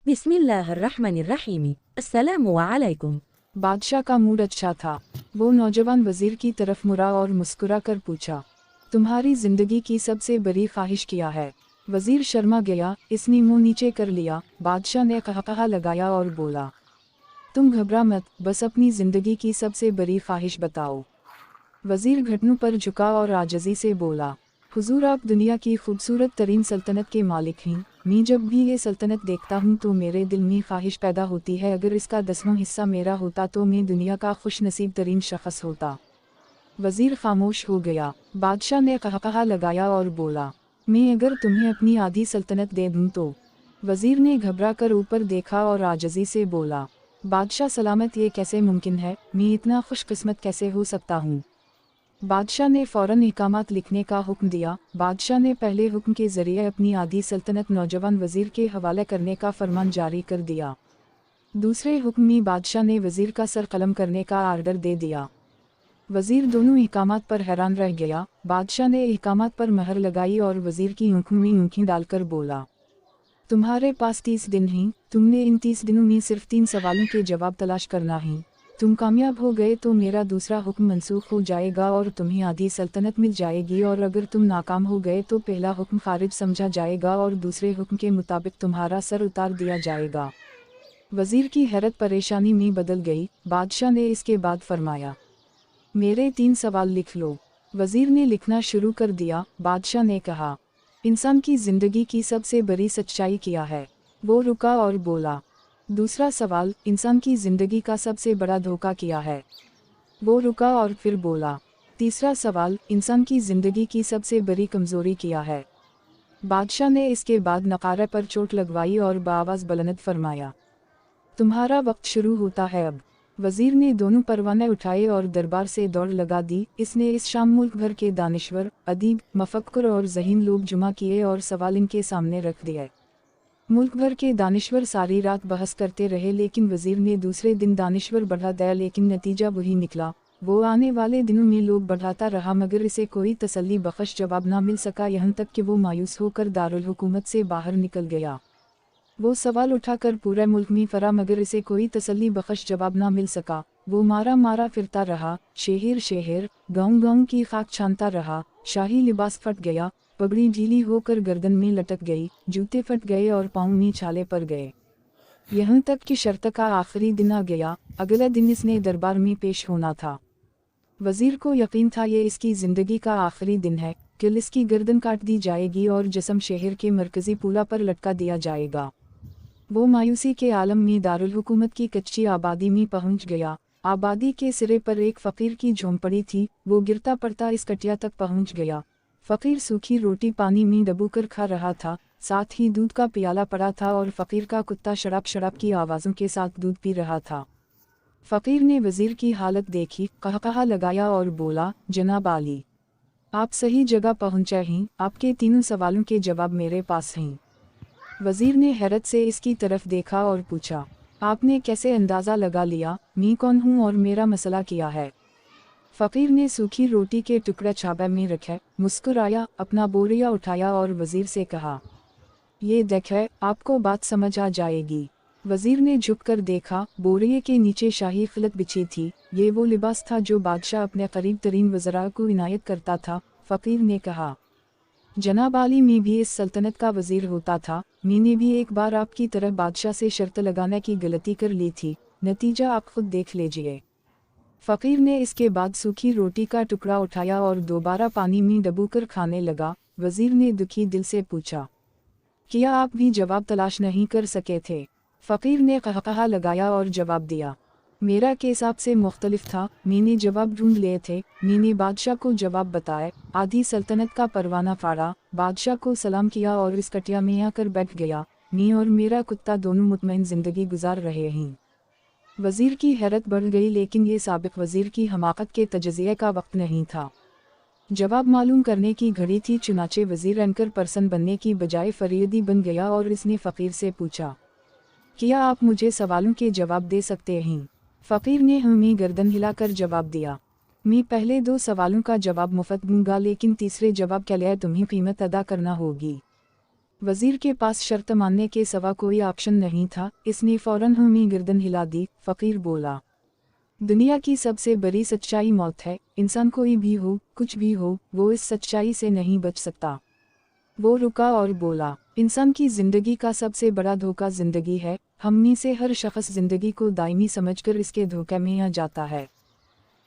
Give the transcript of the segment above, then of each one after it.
बिस्मिल्लाहिर्रहमानिर्रहीम। अस्सलामु अलैकुम। बादशाह का मूड अच्छा था। वो नौजवान वजीर की तरफ मुड़ा और मुस्कुरा कर पूछा, तुम्हारी जिंदगी की सबसे बड़ी ख्वाहिश क्या है? वजीर शर्मा गया, इसने मुंह नीचे कर लिया। बादशाह ने कहा लगाया और बोला, तुम घबरा मत, बस अपनी जिंदगी की सबसे बड़ी ख्वाहिश बताओ। वजीर घुटनों पर झुका और आजिज़ी से बोला, हुजूर आप दुनिया की खूबसूरत तरीन सल्तनत के मालिक हैं। मैं जब भी ये सल्तनत देखता हूँ तो मेरे दिल में ख्वाहिश पैदा होती है, अगर इसका 10वां हिस्सा मेरा होता तो मैं दुनिया का खुश नसीब तरीन शख्स होता। वजीर खामोश हो गया। बादशाह ने कहा लगाया और बोला, मैं अगर तुम्हें अपनी आधी सल्तनत दे दूँ तो? वजीर ने घबरा कर ऊपर देखा और आजिज़ी से बोला, बादशाह सलामत, ये कैसे मुमकिन है? मैं इतना खुशकिस्मत कैसे हो सकता हूँ? बादशाह ने फ़ौरन इकामत लिखने का हुक्म दिया। बादशाह ने पहले हुक्म के ज़रिए अपनी आधी सल्तनत नौजवान वज़ीर के हवाले करने का फरमान जारी कर दिया। दूसरे हुक्म में बादशाह ने वज़ीर का सर कलम करने का आर्डर दे दिया। वज़ीर दोनों इकामत पर हैरान रह गया। बादशाह ने इकामत पर महर लगाई और वज़ीर की आंखों में आंखें डालकर बोला, तुम्हारे पास 30 दिन हैं। तुमने इन 30 दिनों में सिर्फ 3 सवालों के जवाब तलाश करना है। तुम कामयाब हो गए तो मेरा दूसरा हुक्म मंसूख हो जाएगा और तुम्हें आधी सल्तनत मिल जाएगी, और अगर तुम नाकाम हो गए तो पहला हुक्म खारिज समझा जाएगा और दूसरे हुक्म के मुताबिक तुम्हारा सर उतार दिया जाएगा। वज़ीर की हैरत परेशानी में बदल गई। बादशाह ने इसके बाद फरमाया, मेरे 3 सवाल लिख लो। वज़ीर ने लिखना शुरू कर दिया। बादशाह ने कहा, इंसान की ज़िंदगी की सबसे बड़ी सच्चाई क्या है? वो रुका और बोला, दूसरा सवाल, इंसान की ज़िंदगी का सबसे बड़ा धोखा क्या है? वो रुका और फिर बोला, तीसरा सवाल, इंसान की ज़िंदगी की सबसे बड़ी कमज़ोरी क्या है? बादशाह ने इसके बाद नकारे पर चोट लगवाई और बाआवाज़ बुलंद फरमाया, तुम्हारा वक्त शुरू होता है अब। वज़ीर ने दोनों परवाने उठाए और दरबार से दौड़ लगा दी। इसने इस शाम मुल्क भर के दानिश्वर, अदीब, मफक्कर और ज़हीन लोग जुमा किए और सवाल इनके सामने रख दिए। मुल्क भर के दानिश्वर सारी रात बहस करते रहे, लेकिन वज़ीर ने दूसरे दिन दानिश्वर बढ़ा दिया, लेकिन नतीजा वही निकला। वो आने वाले दिनों में लोग बढ़ाता रहा मगर इसे कोई तसल्ली बख्श जवाब ना मिल सका, यहाँ तक कि वो मायूस होकर दारुल हुकूमत से बाहर निकल गया। वो सवाल उठाकर पूरे मुल्क में फरा मगर इसे कोई तसल्ली बख्श जवाब ना मिल सका। वो मारा मारा फिरता रहा, शहर शहर, गाँव गाँव की खाक छानता रहा। शाही लिबास फट गया, पगड़ी ढीली होकर गर्दन में लटक गई, जूते फट गए और पाँव में छाले पड़ गए। यहाँ तक कि शर्त का आखिरी दिन आ गया। अगले दिन इसने दरबार में पेश होना था। वज़ीर को यकीन था ये इसकी ज़िंदगी का आखिरी दिन है। कल इसकी गर्दन काट दी जाएगी और जिस्म शहर के मरकज़ी पुला पर लटका दिया जाएगा। वो मायूसी के आलम में दारुल हुकूमत की कच्ची आबादी में पहुंच गया। आबादी के सिरे पर एक फ़कीर की झोंपड़ी थी। वो गिरता पड़ता इस कटिया तक पहुंच गया। फ़कीर सूखी रोटी पानी में डबोकर खा रहा था, साथ ही दूध का प्याला पड़ा था और फ़कीर का कुत्ता शराब शराब की आवाज़ों के साथ दूध पी रहा था। फ़कीर ने वज़ीर की हालत देखी, कहा लगाया और बोला, जनाब आली, आप सही जगह पहुँचे हैं। आपके तीनों सवालों के जवाब मेरे पास हैं। वज़ीर ने हैरत से इसकी तरफ देखा और पूछा, आपने कैसे अंदाज़ा लगा लिया मैं कौन हूँ और मेरा मसला क्या है? फ़कीर ने सूखी रोटी के टुकड़े छाबे में रखे, मुस्कुराया, अपना बोरिया उठाया और वज़ीर से कहा, ये देखें, आपको बात समझ आ जाएगी। वज़ीर ने झुककर देखा, बोरिये के नीचे शाही खिलत बिछी थी। ये वो लिबास था जो बादशाह अपने करीब तरीन वज़रा को इनायत करता था। फ़कीर ने कहा, जनाब आली, मैं भी इस सल्तनत का वज़ीर होता था। मैंने भी एक बार आपकी तरह बादशाह से शर्त लगाने की गलती कर ली थी। नतीजा आप खुद देख लीजिए। फ़कीर ने इसके बाद सूखी रोटी का टुकड़ा उठाया और दोबारा पानी में डबोकर खाने लगा। वज़ीर ने दुखी दिल से पूछा, क्या आप भी जवाब तलाश नहीं कर सके थे? फ़कीर ने कहा लगाया और जवाब दिया, मेरा केस आपसे मुख्तलिफ था। मैंने जवाब ढूंढ लिए थे। मैंने बादशाह को जवाब बताए, आधी सल्तनत का परवाना फाड़ा, बादशाह को सलाम किया और इस कटिया में आकर बैठ गया। मैं और मेरा कुत्ता दोनों मुतमईन ज़िंदगी गुजार रहे हैं। वज़ीर की हैरत बढ़ गई, लेकिन ये साबिक़ वज़ीर की हमाकत के तजज़िये का वक्त नहीं था। जवाब मालूम करने की घड़ी थी। चुनाचे वज़ीर एंकर पर्सन बनने की बजाय फरीदी बन गया और इसने फ़कीर से पूछा, क्या आप मुझे सवालों के जवाब दे सकते हैं? फ़कीर ने हमें गर्दन हिलाकर जवाब दिया, मैं पहले 2 सवालों का जवाब मुफ्त दूंगा, लेकिन तीसरे जवाब के लिए तुम्हें कीमत अदा करना होगी। वजीर के पास शर्त मानने के सिवा कोई ऑप्शन नहीं था, इसने फौरन हमी गर्दन हिला दी। फकीर बोला, दुनिया की सबसे बड़ी सच्चाई मौत है। इंसान कोई भी हो, कुछ भी हो, वो इस सच्चाई से नहीं बच सकता। वो रुका और बोला, इंसान की जिंदगी का सबसे बड़ा धोखा जिंदगी है। हम में से हर शख्स जिंदगी को दायमी समझकर इसके धोखे में आ जाता है।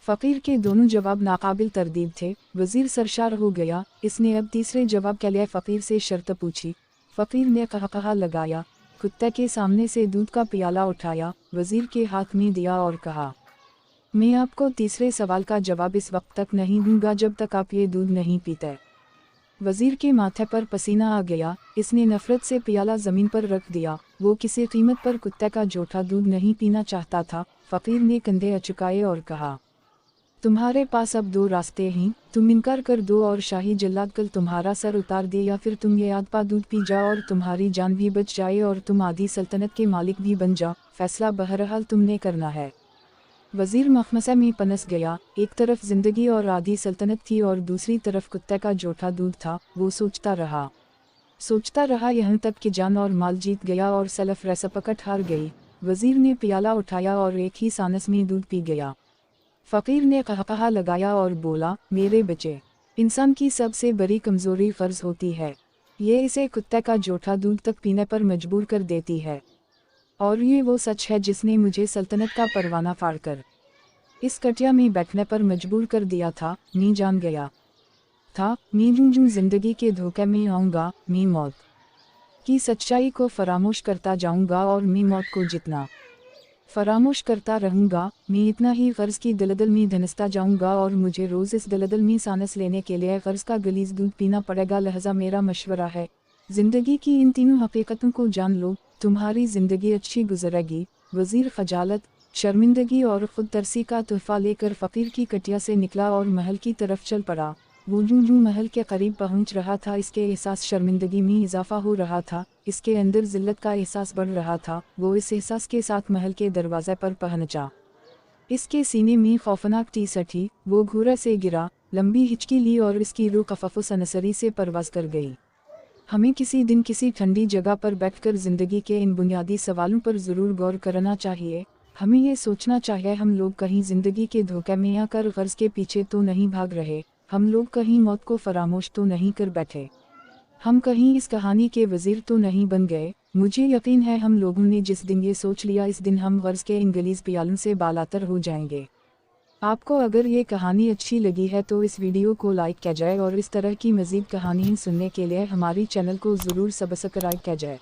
फ़कीर के दोनों जवाब नाकाबिल तरदीब थे। वज़ीर सरशार हो गया। इसने अब तीसरे जवाब के लिए फ़कीर से शर्त पूछी। फ़कीर ने कहा लगाया, कुत्ते के सामने से दूध का प्याला उठाया, वज़ीर के हाथ में दिया और कहा, मैं आपको तीसरे सवाल का जवाब इस वक्त तक नहीं दूंगा जब तक आप ये दूध नहीं पीते। वज़ीर के माथे पर पसीना आ गया। इसने नफ़रत से प्याला ज़मीन पर रख दिया। वो किसी कीमत पर कुत्ते का जूठा दूध नहीं पीना चाहता था। फ़कीर ने कंधे अचकाए और कहा, तुम्हारे पास अब दो रास्ते हैं, तुम इनकार कर दो और शाही जल्लाद कल तुम्हारा सर उतार दे, या फिर तुम ये आधपा दूध पी जाओ और तुम्हारी जान भी बच जाए और तुम आधी सल्तनत के मालिक भी बन जाओ। फैसला बहरहाल तुमने करना है। वज़ीर मखमसा में पनस गया। एक तरफ जिंदगी और आधी सल्तनत थी और दूसरी तरफ कुत्ते का जूठा दूध था। वो सोचता रहा यहाँ तक कि जान और माल जीत गया और सलफ रसपकट हार गई। वज़ीर ने प्याला उठाया और एक ही सांस में दूध पी गया। फ़कीर ने कहा लगाया और बोला, मेरे बच्चे, इंसान की सबसे बड़ी कमज़ोरी फ़र्ज़ होती है। ये इसे कुत्ते का जूठा दूध तक पीने पर मजबूर कर देती है। और ये वो सच है जिसने मुझे सल्तनत का परवाना फाड़कर इस कटिया में बैठने पर मजबूर कर दिया था। मैं जान गया था, मैं जूं जिंदगी के धोखे में आऊँगा, मैं मौत की सच्चाई को फरामोश करता जाऊँगा और मैं मौत को जितना फरामोश करता रहूँगा, मैं इतना ही फ़र्ज़ की दलदल में धंसता जाऊँगा और मुझे रोज़ इस दलदल में सांस लेने के लिए फ़र्ज़ का गलीज़ दूध पीना पड़ेगा। लिहाजा मेरा मशवरा है, ज़िंदगी की इन तीनों हकीकतों को जान लो, तुम्हारी ज़िंदगी अच्छी गुजरेगी। वज़ीर खजालत, शर्मिंदगी और ख़ुद तरसी का तोहफ़ा लेकर फ़कीर की कटिया से निकला और महल की तरफ चल पड़ा। वो जूं महल के करीब पहुंच रहा था, इसके एहसास शर्मिंदगी में इजाफा हो रहा था, इसके अंदर ज़िल्लत का एहसास बढ़ रहा था। वो इस एहसास के साथ महल के दरवाज़े पर पहुंचा। इसके सीने में खौफनाक टीस उठी। वो घोड़े से गिरा, लंबी हिचकी ली और इसकी रूह कफ़फ़ सनसरी से परवाज़ कर गई। हमें किसी दिन किसी ठंडी जगह पर बैठकर ज़िंदगी के इन बुनियादी सवालों पर ज़रूर गौर करना चाहिए। हमें ये सोचना चाहिए, हम लोग कहीं ज़िंदगी के धोखे में आकर ग़र्ज़ के पीछे तो नहीं भाग रहे, हम लोग कहीं मौत को फरामोश तो नहीं कर बैठे, हम कहीं इस कहानी के वज़ीर तो नहीं बन गए। मुझे यकीन है हम लोगों ने जिस दिन ये सोच लिया, इस दिन हम ग़र्ज़ के इन गलीज़ प्यालों से बालातर हो जाएंगे। आपको अगर ये कहानी अच्छी लगी है तो इस वीडियो को लाइक किया जाए और इस तरह की मज़ीद कहानियाँ सुनने के लिए हमारी चैनल को ज़रूर सब्सक्राइब किया जाए।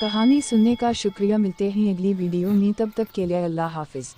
कहानी सुनने का शुक्रिया। मिलते हैं अगली वीडियो में, तब तक के लिए अल्लाह हाफ़िज़।